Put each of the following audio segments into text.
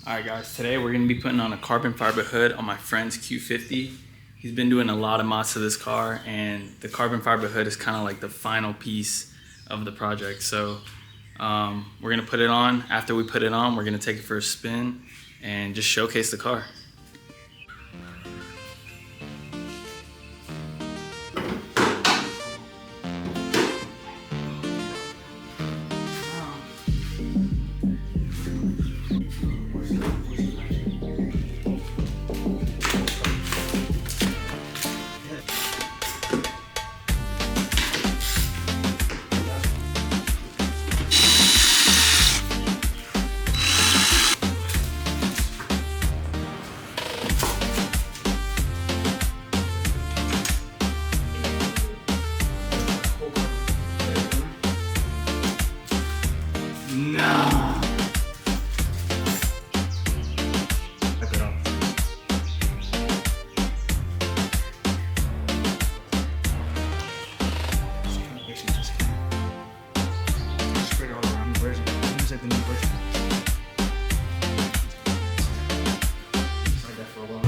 Alright guys, today we're going to be putting on a carbon fiber hood on my friend's Q50. He's been doing a lot of mods to this car, and the carbon fiber hood is kind of like the final piece of the project. So we're going to put it on. After we put it on, we're going to take it for a spin and just showcase the car. No. Back it up. Spread it all around the version. It's like the new version. It's like that for a while.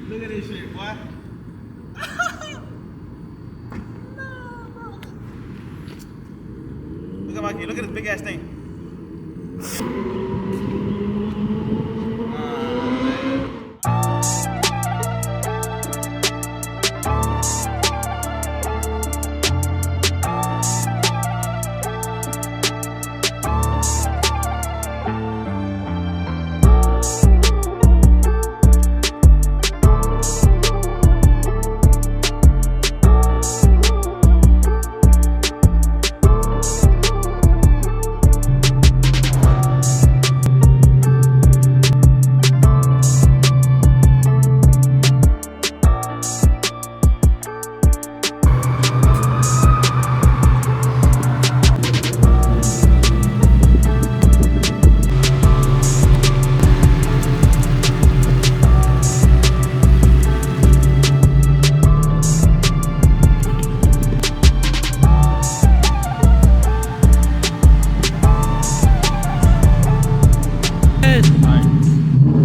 Look at this shit, boy. Look at my kid. Look at this big ass thing.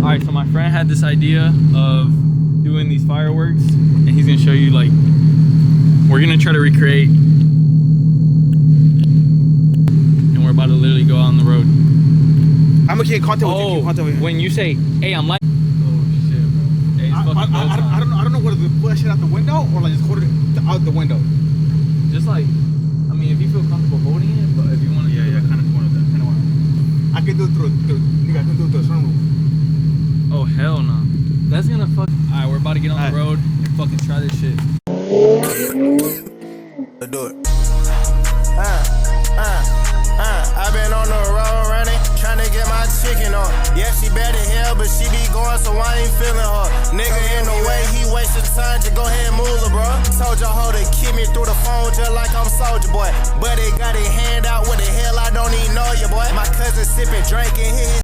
Alright, so my friend had this idea of doing these fireworks, and he's gonna show you, like, we're gonna try to recreate, and we're about to literally go out on the road. I'm gonna get contact with you. Contact with you. When you say, hey, I'm like, oh shit, bro. Hey, it's fucking I don't know whether to pull that shit out the window or like just hold it out the window. Just like, I mean, if you feel comfortable holding it, but if you want to, Yeah, kind of want that. Kind of want. I can do it through. Nigga, I can do it through the sunroof. Oh hell no. That's gonna fuck. Alright, we're about to get on the road and fucking try this shit. Let's do it. I've been on the road running, trying to get my chicken on. Yeah, she bad as hell, but she be going, so I ain't feeling her. Nigga in the way, he wasting time, just go ahead and move her, bro. Told your hoe to keep me through the phone just like I'm Soldier Boy. But it got a hand out, what the hell, I don't even know you, boy. My cousin sipping, drinking, hit his